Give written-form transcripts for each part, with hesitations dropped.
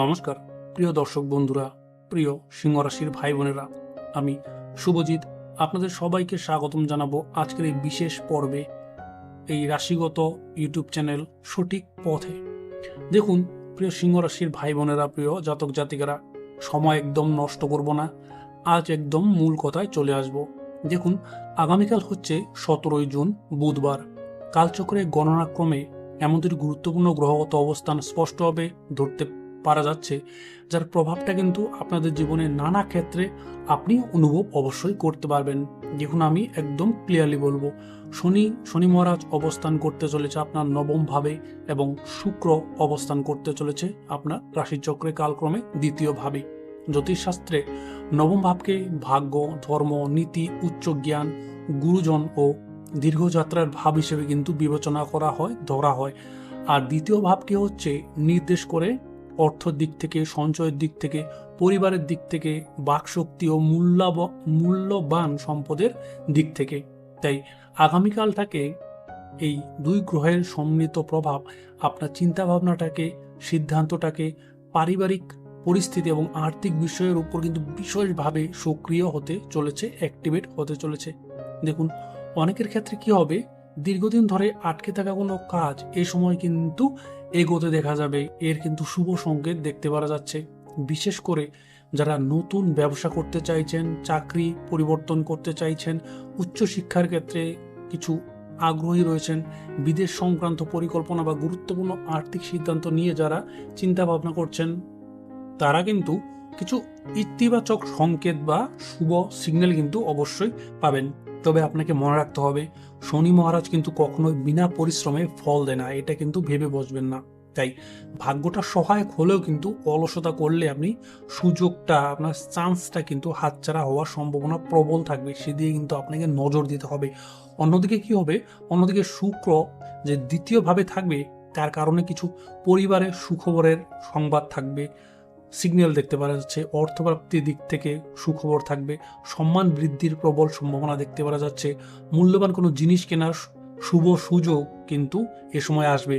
নমস্কার প্রিয় দর্শক বন্ধুরা, প্রিয় সিংহ রাশির ভাই বোনেরা, আমি শুভজিৎ আপনাদের সবাইকে স্বাগতম জানাবো আজকের এই বিশেষ পর্বে, এই রাশিগত ইউটিউব চ্যানেল সঠিক পথে। দেখুন প্রিয় সিংহ রাশির ভাই বোনেরা, প্রিয় জাতক জাতিকারা, সময় একদম নষ্ট করব না, আজ একদম মূল কথায় চলে আসব। দেখুন, আগামীকাল হচ্ছে 17 জুন বুধবার। কালচক্রে গণনাক্রমে এমন দুটি গুরুত্বপূর্ণ গ্রহগত অবস্থান স্পষ্টভাবে ধরতে পারা যাচ্ছে, যার প্রভাবটা কিন্তু আপনাদের জীবনে নানা ক্ষেত্রে আপনি অনুভব অবশ্যই করতে পারবেন। দেখুন, আমি একদম ক্লিয়ারলি বলবো, শনি মহারাজ অবস্থান করতে চলেছে আপনার নবম ভাবে, এবং শুক্র অবস্থান করতে চলেছে আপনার রাশিচক্রে কালক্রমে দ্বিতীয় ভাবে। জ্যোতিষশাস্ত্রে নবম ভাবকে ভাগ্য, ধর্ম, নীতি, উচ্চ জ্ঞান, গুরুজন ও দীর্ঘযাত্রার ভাব হিসেবে কিন্তু বিবেচনা করা হয়, ধরা হয়। আর দ্বিতীয় ভাবকে হচ্ছে নির্দেশ করে অর্থের দিক থেকে, সঞ্চয়ের দিক থেকে, পরিবারের দিক থেকে, বাকশক্তি ও মূল্যবান সম্পদের দিক থেকে। তাই আগামীকালটাকে এই দুই গ্রহের সম্মিলিত প্রভাব আপনার চিন্তাভাবনাটাকে, সিদ্ধান্তটাকে, পারিবারিক পরিস্থিতি এবং আর্থিক বিষয়ের উপর কিন্তু বিশেষভাবে সক্রিয় হতে চলেছে, অ্যাক্টিভেট হতে চলেছে। দেখুন, অনেকের ক্ষেত্রে কি হবে, দীর্ঘদিন ধরে আটকে থাকা কোনো কাজ এই সময় কিন্তু এগোতে দেখা যাবে, এর কিন্তু শুভ সংকেত দেখতে পাওয়া যাচ্ছে। বিশেষ করে যারা নতুন ব্যবসা করতে চাইছেন, চাকরি পরিবর্তন করতে চাইছেন, উচ্চশিক্ষার ক্ষেত্রে কিছু আগ্রহী রয়েছেন, বিদেশ সংক্রান্ত পরিকল্পনা বা গুরুত্বপূর্ণ আর্থিক সিদ্ধান্ত নিয়ে যারা চিন্তা ভাবনা করছেন, তারা কিন্তু কিছু ইতিবাচক সংকেত বা শুভ সিগন্যাল কিন্তু অবশ্যই পাবেন। তবে আপনাকে মনে রাখতে হবে, শনি মহারাজ কিন্তু কখনোই বিনা পরিশ্রমে ফল দেয় না, এটা কিন্তু ভেবে বসবেন না। তাই ভাগ্যটা সহায়ক হলেও কিন্তু অলসতা করলে আপনি সুযোগটা, আপনার চান্সটা কিন্তু হাতছাড়া হওয়ার সম্ভাবনা প্রবল থাকবে, সেদিকে কিন্তু আপনাকে নজর দিতে হবে। অন্যদিকে কি হবে, অন্যদিকে শুক্র যে দ্বিতীয়ভাবে থাকবে, তার কারণে কিছু পরিবারের সুখবরের সংবাদ থাকবে, সিগন্যাল দেখতে পাওয়া যাচ্ছে। অর্থপ্রাপ্তির দিক থেকে সুখবর থাকবে, সম্মান বৃদ্ধির প্রবল সম্ভাবনা দেখতে পাওয়া যাচ্ছে। মূল্যবান কোনো জিনিস কেনার শুভ সুযোগ কিন্তু এ সময় আসবে,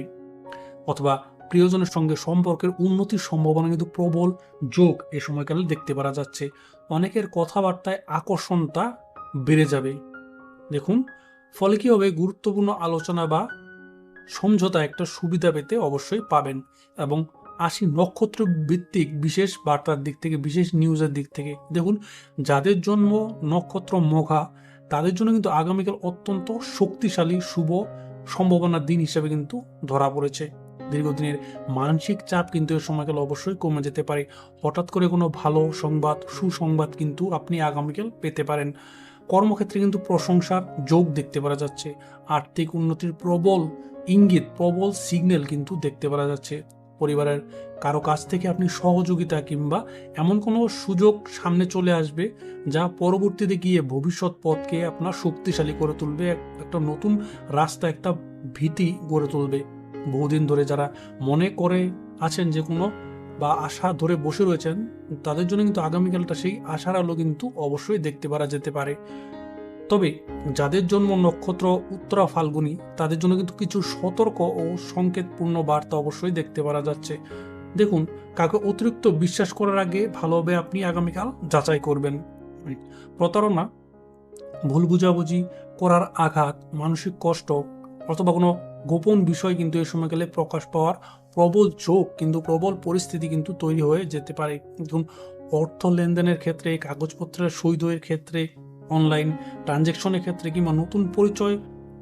অথবা প্রিয়জনের সঙ্গে সম্পর্কের উন্নতির সম্ভাবনা কিন্তু প্রবল যোগ এ সময়কালে দেখতে পাওয়া যাচ্ছে। অনেকের কথাবার্তায় আকর্ষণটা বেড়ে যাবে। দেখুন, ফলে কি হবে, গুরুত্বপূর্ণ আলোচনা বা সমঝোতা একটা সুবিধা পেতে অবশ্যই পাবেন। এবং নক্ষত্র ভিত্তিক বিশেষ বার্তার দিক থেকে, বিশেষ নিউজের দিক থেকে, দেখুন, যাদের জন্ম নক্ষত্র মঘা, তাদের জন্য কিন্তু আগামীকাল অত্যন্ত শক্তিশালী শুভ সম্ভাবনার দিন হিসেবে কিন্তু ধরা পড়েছে। দীর্ঘদিনের মানসিক চাপ কিন্তু এ সময়কাল অবশ্যই কমে যেতে পারে। হঠাৎ করে কোনো ভালো সংবাদ, সুসংবাদ কিন্তু আপনি আগামীকাল পেতে পারেন। কর্মক্ষেত্রে কিন্তু প্রশংসার যোগ দেখতে পাওয়া যাচ্ছে। আর্থিক উন্নতির প্রবল ইঙ্গিত, প্রবল সিগন্যাল কিন্তু দেখতে পাওয়া যাচ্ছে। পরিবারের কারো কাছ থেকে আপনি সহযোগিতা কিংবা এমন কোনো সুযোগ সামনে চলে আসবে, যা পরবর্তীতে গিয়ে ভবিষ্যৎ পথকে আপনার শক্তিশালী করে তুলবে, একটা নতুন রাস্তা, একটা ভীতি গড়ে তুলবে। বহুদিন ধরে যারা মনে করে আছেন যে কোনো বা আশা ধরে বসে রয়েছেন, তাদের জন্য কিন্তু আগামীকালটা সেই আশার আলো কিন্তু অবশ্যই দেখতে পারা যেতে পারে। তবে যাদের জন্ম নক্ষত্র উত্তরা ফাল্গুনী, তাদের জন্য কিন্তু কিছু সতর্ক ও সংকেতপূর্ণ বার্তা অবশ্যই দেখতে পাওয়া যাচ্ছে। দেখুন, কাউকে অতিরিক্ত বিশ্বাস করার আগে ভালোভাবে আপনি আগামীকাল যাচাই করবেন। প্রতারণা, ভুল বুঝাবুঝি করার আঘাত, মানসিক কষ্ট অথবা কোনো গোপন বিষয় কিন্তু এই সময়কালে প্রকাশ পাওয়ার প্রবল যোগ কিন্তু, প্রবল পরিস্থিতি কিন্তু তৈরি হয়ে যেতে পারে। দেখুন, অর্থ লেনদেনের ক্ষেত্রে, কাগজপত্রের সই দইয়ের ক্ষেত্রে, অনলাইন ট্রানজ্যাকশনের ক্ষেত্রে, কিংবা নতুন পরিচয়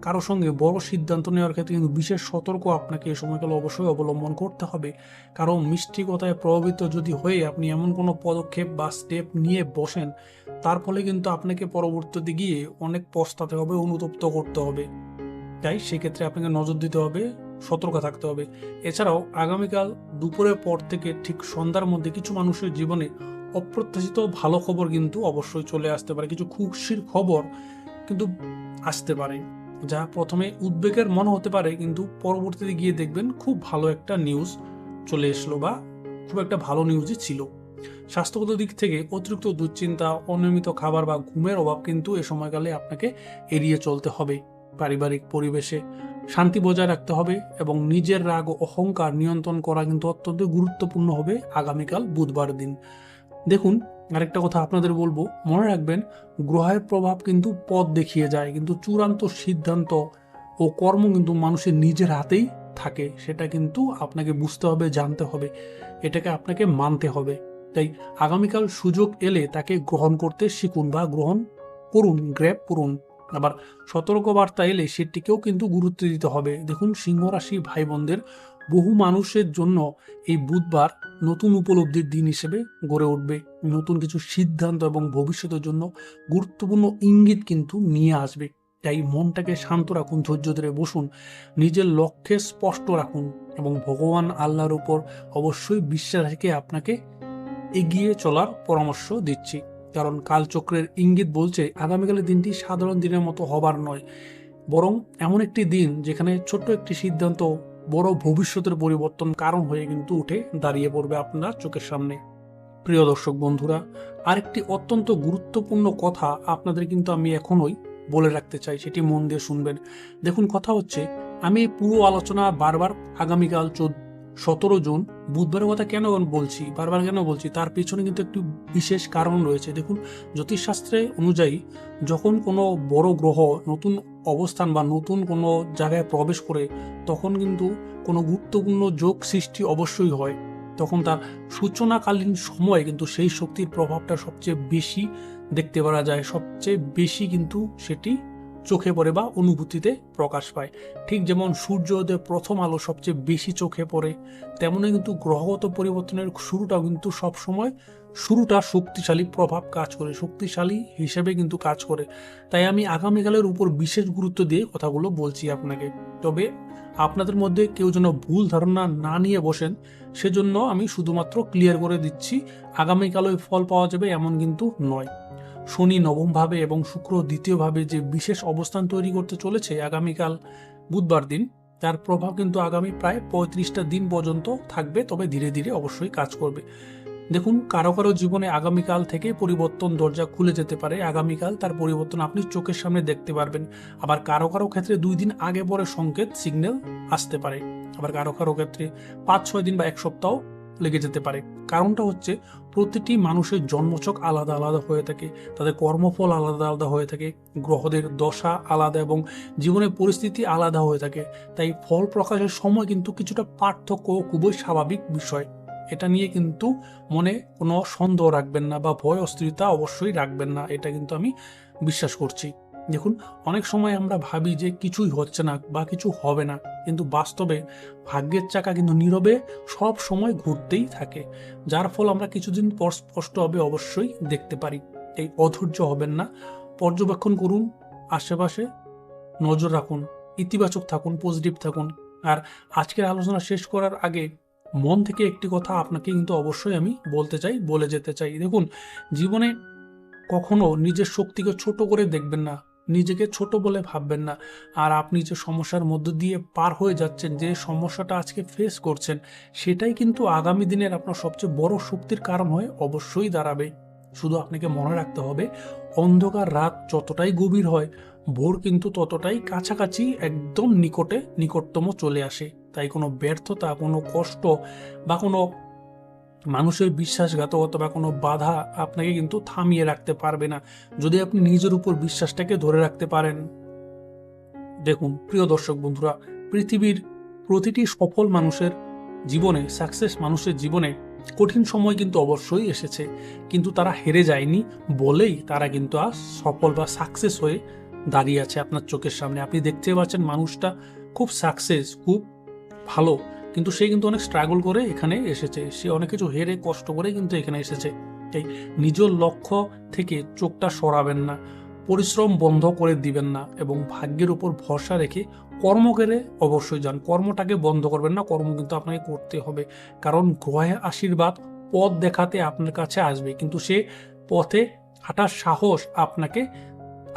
কারো সঙ্গে বড় সিদ্ধান্ত নেওয়ার ক্ষেত্রে কিন্তু বিশেষ সতর্ক আপনাকে এই সময়কালে অবশ্যই অবলম্বন করতে হবে। কারণ মিষ্টি কথায় প্রভাবিত যদি হয়ে আপনি এমন কোনো পদক্ষেপ বা স্টেপ নিয়ে বসেন, তার ফলে কিন্তু আপনাকে পরবর্তীতে গিয়ে অনেক পস্তাতে হবে, অনুতপ্ত করতে হবে। তাই সেক্ষেত্রে আপনাকে নজর দিতে হবে, সতর্ক থাকতে হবে। এছাড়াও আগামীকাল দুপুরের পর থেকে ঠিক সন্ধ্যার মধ্যে কিছু মানুষের জীবনে অপ্রত্যাশিত ভালো খবর কিন্তু অবশ্যই চলে আসতে পারে, কিছু খুশির খবর কিন্তু আসতে পারে, যা প্রথমে উদ্বেগের মনে হতে পারে, কিন্তু পরবর্তীতে গিয়ে দেখবেন খুব ভালো একটা নিউজ চলে এসলো, বা খুব একটা ভালো নিউজই ছিল। স্বাস্থ্যগত দিক থেকে অতিরিক্ত দুশ্চিন্তা, অনিয়মিত খাবার বা ঘুমের অভাব কিন্তু এ সময়কালে আপনাকে এড়িয়ে চলতে হবে। পারিবারিক পরিবেশে শান্তি বজায় রাখতে হবে এবং নিজের রাগ ও অহংকার নিয়ন্ত্রণ করা কিন্তু অত্যন্ত গুরুত্বপূর্ণ হবে আগামীকাল বুধবার দিন। দেখুন, আরেকটা কথা আপনাদের বলবো, মনে রাখবেন গ্রহের প্রভাব কিন্তু পথ দেখিয়ে যায়, কিন্তু চূড়ান্ত সিদ্ধান্ত ও কর্ম কিন্তু মানুষের নিজের হাতেই থাকে। সেটা কিন্তু আপনাকে বুঝতে হবে, জানতে হবে, এটাকে আপনাকে মানতে হবে। তাই আগামীকাল সুযোগ এলে তাকে গ্রহণ করতে শিখুন বা গ্রহণ করুন, গ্র্যাব করুন। আবার সতর্কবার্তা এলে সেটিকেও কিন্তু গুরুত্ব দিতে হবে। দেখুন, সিংহ রাশি ভাই বোনদের বহু মানুষের জন্য এই বুধবার নতুন উপলব্ধির দিন হিসেবে গড়ে উঠবে। নতুন কিছু সিদ্ধান্ত এবং ভবিষ্যতের জন্য গুরুত্বপূর্ণ ইঙ্গিত কিন্তু নিয়ে আসবে। তাই মনটাকে শান্ত রাখুন, ধৈর্য ধরে বসুন, নিজের লক্ষ্যে স্পষ্ট রাখুন এবং ভগবান আল্লাহর উপর অবশ্যই বিশ্বাস রেখে আপনাকে এগিয়ে চলার পরামর্শ দিচ্ছি। কারণ কালচক্রের ইঙ্গিত বলছে আগামীকালের দিনটি সাধারণ দিনের মতো হবার নয়, বরং এমন একটি দিন যেখানে ছোট্ট একটি সিদ্ধান্ত বড় ভবিষ্যতের পরিবর্তন কারণ হয়ে কিন্তু উঠে দাঁড়িয়ে পড়বে আপনার চোখের সামনে। প্রিয় দর্শক বন্ধুরা, আরেকটি অত্যন্ত গুরুত্বপূর্ণ কথা আপনাদের কিন্তু আমি এখনোই বলে রাখতে চাই, সেটি মন দিয়ে শুনবেন। দেখুন, কথা হচ্ছে, আমি এই পুরো আলোচনা বারবার আগামীকাল 17 জুন বুধবারের কথা কেন বলছি, বারবার কেন বলছি, তার পেছনে কিন্তু একটি বিশেষ কারণ রয়েছে। দেখুন, জ্যোতিষশাস্ত্রে অনুযায়ী যখন কোনো বড় গ্রহ নতুন অবস্থান বা নতুন কোনো জায়গায় প্রবেশ করে, তখন কিন্তু কোনো গুরুত্বপূর্ণ যোগ সৃষ্টি অবশ্যই হয়। তখন তার সূচনাকালীন সময়ে কিন্তু সেই শক্তির প্রভাবটা সবচেয়ে বেশি দেখতে পাওয়া যায়, সবচেয়ে বেশি কিন্তু সেটি চোখে পড়ে বা অনুভূতিতে প্রকাশ পায়। ঠিক যেমন সূর্যোদয়ের প্রথম আলো সবচেয়ে বেশি চোখে পড়ে, তেমনই কিন্তু গ্রহগত পরিবর্তনের শুরুটাও কিন্তু সবসময় শক্তিশালী প্রভাব কাজ করে, শক্তিশালী হিসেবে কিন্তু কাজ করে। তাই আমি আগামীকালের উপর বিশেষ গুরুত্ব দিয়ে কথাগুলো বলছি আপনাকে। তবে আপনাদের মধ্যে কেউ যেন ভুল ধারণা না নিয়ে বসেন, সেজন্য আমি শুধুমাত্র ক্লিয়ার করে দিচ্ছি, আগামীকাল ওই ফল পাওয়া যাবে এমন কিন্তু নয়। শনি নবমভাবে এবং শুক্র দ্বিতীয়ভাবে যে বিশেষ অবস্থান তৈরি করতে চলেছে আগামীকাল বুধবার দিন, তার প্রভাব কিন্তু আগামী প্রায় 35টা দিন পর্যন্ত থাকবে, তবে ধীরে ধীরে অবশ্যই কাজ করবে। দেখুন, কারো কারো জীবনে আগামীকাল থেকে পরিবর্তন দরজা খুলে যেতে পারে। আগামীকাল তার পরিবর্তন আপনি চোখের সামনে দেখতে পারবেন। আবার কারো কারো ক্ষেত্রে 2 দিন আগে পরে সংকেত সিগন্যাল আসতে পারে। আবার কারো কারো ক্ষেত্রে 5-6 দিন বা 1 সপ্তাহ লেগে যেতে পারে। কারণটা হচ্ছে, প্রতিটি মানুষের জন্মছক আলাদা আলাদা হয়ে থাকে, তাদের কর্মফল আলাদা আলাদা হয়ে থাকে, গ্রহদের দশা আলাদা এবং জীবনের পরিস্থিতি আলাদা হয়ে থাকে। তাই ফল প্রকাশের সময় কিন্তু কিছুটা পার্থক্য খুবই স্বাভাবিক বিষয়। এটা নিয়ে কিন্তু মনে কোনো সন্দেহ রাখবেন না বা ভয় অস্থিরতা অবশ্যই রাখবেন না, এটা কিন্তু আমি বিশ্বাস করছি। দেখুন, অনেক সময় আমরা ভাবি যে কিছুই হচ্ছে না বা কিছু হবে না, কিন্তু বাস্তবে ভাগ্যের চাকা কিন্তু নীরবে সব সময় ঘুরতেই থাকে, যার ফল আমরা কিছুদিন পর স্পষ্টভাবে অবশ্যই দেখতে পারি। এই অধৈর্য হবেন না, পর্যবেক্ষণ করুন, আশেপাশে নজর রাখুন, ইতিবাচক থাকুন, পজিটিভ থাকুন। আর আজকের আলোচনা শেষ করার আগে মন থেকে একটি কথা আপনাকে কিন্তু অবশ্যই আমি বলে যেতে চাই। দেখুন, জীবনে কখনো নিজের শক্তিকে ছোট করে দেখবেন না, নিজেকে ছোট বলে ভাববেন না। আর আপনি যে সমস্যার মধ্য দিয়ে পার হয়ে যাচ্ছেন, যে সমস্যাটা আজকে ফেস করছেন, সেটাই কিন্তু আগামী দিনের আপনার সবচেয়ে বড় শক্তির কারণ হয়ে অবশ্যই দাঁড়াবে। শুধু আপনাকে মনে রাখতে হবে, অন্ধকার রাত যতটাই গভীর হয়, ভোর কিন্তু ততটাই কাছাকাছি, একদম নিকটতম চলে আসে। তাই কোনো ব্যর্থতা, কোনো কষ্ট বা কোনো মানুষের বিশ্বাসঘাতকতা বা কোনো বাধা আপনাকে কিন্তু থামিয়ে রাখতে পারবে না, যদি আপনি নিজের উপর বিশ্বাসটাকে ধরে রাখতে পারেন। দেখুন প্রিয় দর্শক বন্ধুরা, পৃথিবীর প্রতিটি সফল মানুষের জীবনে, সাকসেস মানুষের জীবনে কঠিন সময় কিন্তু অবশ্যই এসেছে, কিন্তু তারা হেরে যায়নি বলেই তারা কিন্তু আজ সফল বা সাকসেস হয়ে দাঁড়িয়ে আছে আপনার চোখের সামনে। আপনি দেখতে পাচ্ছেন মানুষটা খুব সাকসেস, খুব ভালো, কিন্তু সে কিন্তু অনেক স্ট্রাগল করে এখানে এসেছে, সে অনেক কিছু হেরে কষ্ট করে কিন্তু এখানে এসেছে। তাই নিজের লক্ষ্য থেকে চোখটা সরাবেন না, পরিশ্রম বন্ধ করে দিবেন না এবং ভাগ্যের উপর ভরসা রেখে কর্ম করে অবশ্যই যান। কর্মটাকে বন্ধ করবেন না, কর্ম কিন্তু আপনাকে করতে হবে। কারণ গ্রহের আশীর্বাদ পথ দেখাতে আপনার কাছে আসবে, কিন্তু সে পথে হাঁটার সাহস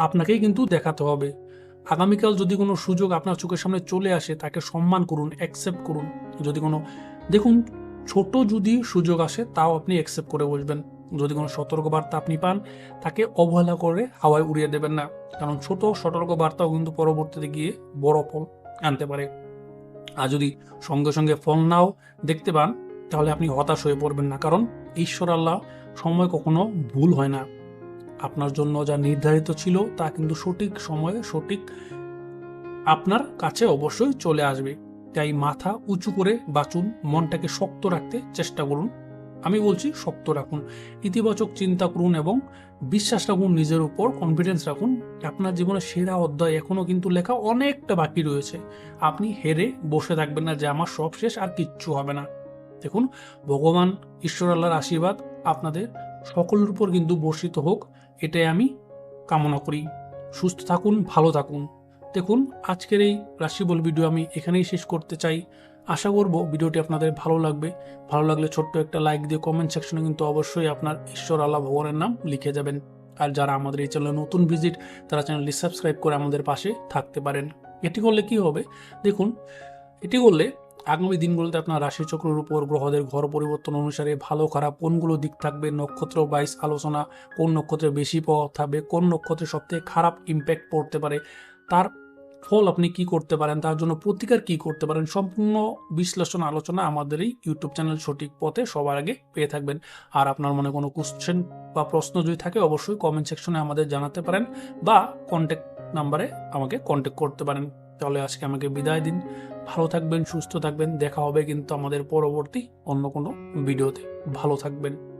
আপনাকেই কিন্তু দেখাতে হবে। আগামীকাল যদি কোনো সুযোগ আপনার চোখের সামনে চলে আসে, তাকে সম্মান করুন, অ্যাকসেপ্ট করুন। যদি কোনো, দেখুন, ছোট যদি সুযোগ আসে তাও আপনি অ্যাকসেপ্ট করে বসবেন। যদি কোনো সতর্কবার্তা আপনি পান, তাকে অবহেলা করে হাওয়ায় উড়িয়ে দেবেন না, কারণ ছোট সতর্কবার্তাও কিন্তু পরবর্তীতে গিয়ে বড় ফল আনতে পারে। আর যদি সঙ্গে সঙ্গে ফল নাও দেখতে পান তাহলে আপনি হতাশ হয়ে পড়বেন না, কারণ ঈশ্বর আল্লাহ সময় কখনো ভুল হয় না। আপনার জন্য যা নির্ধারিত ছিল তা কিন্তু সঠিক সময়ে সঠিক আপনার কাছে অবশ্যই চলে আসবে। তাই মাথা উঁচু করে বাঁচুন, মনটাকে শক্ত রাখতে চেষ্টা করুন। আমি বলছি শক্ত রাখুন, ইতিবাচক চিন্তা করুন এবং বিশ্বাস রাখুন, নিজের উপর কনফিডেন্স রাখুন। আপনার জীবনের সেরা অধ্যায় এখনো কিন্তু লেখা অনেকটা বাকি রয়েছে। আপনি হেরে বসে থাকবেন না যে আমার সব শেষ আর কিচ্ছু হবে না। দেখুন, ভগবান ঈশ্বর আল্লাহর আশীর্বাদ আপনাদের সকলের উপর কিন্তু বর্ষিত হোক, এটাই আমি কামনা করি। সুস্থ থাকুন, ভালো থাকুন। দেখুন, আজকের এই রাশিফল ভিডিও আমি এখানেই শেষ করতে চাই। আশা করব ভিডিওটি আপনাদের ভালো লাগবে। ভালো লাগলে ছোট্ট একটা লাইক দিয়ে কমেন্ট সেকশনে কিন্তু অবশ্যই আপনার ঈশ্বর আল্লাহ ভগবানের নাম লিখে যাবেন। আর যারা আমাদের এই চ্যানেলে নতুন ভিজিট, তারা চ্যানেলটি সাবস্ক্রাইব করে আমাদের পাশে থাকতে পারেন। এটি করলে কি হবে দেখুন, এটি করলে আগামী দিনগুলোতে আপনার রাশিচক্রের উপর গ্রহদের ঘর পরিবর্তন অনুসারে ভালো খারাপ কোনগুলো দিক থাকবে, নক্ষত্র বাইস আলোচনা, কোন নক্ষত্রে বেশি প্রভাব থাকবে, কোন নক্ষত্রে সবথেকে খারাপ ইম্প্যাক্ট পড়তে পারে, তার ফল আপনি কি করতে পারেন, তার জন্য প্রতিকার কি করতে পারেন, সম্পূর্ণ বিশ্লেষণ আলোচনা আমাদের এই ইউটিউব চ্যানেল সঠিক পথে সবার আগে পেয়ে থাকবেন। আর আপনার মনে কোনো কোশ্চেন বা প্রশ্ন যদি থাকে অবশ্যই কমেন্ট সেকশনে আমাদের জানাতে পারেন বা কন্ট্যাক্ট নাম্বারে আমাকে কন্ট্যাক্ট করতে পারেন। তাহলে আজকে আমাকে বিদায় দিন। ভালো থাকবেন, সুস্থ থাকবেন। দেখা হবে কিন্তু আমাদের পরবর্তী অন্য কোনো ভিডিওতে। ভালো থাকবেন।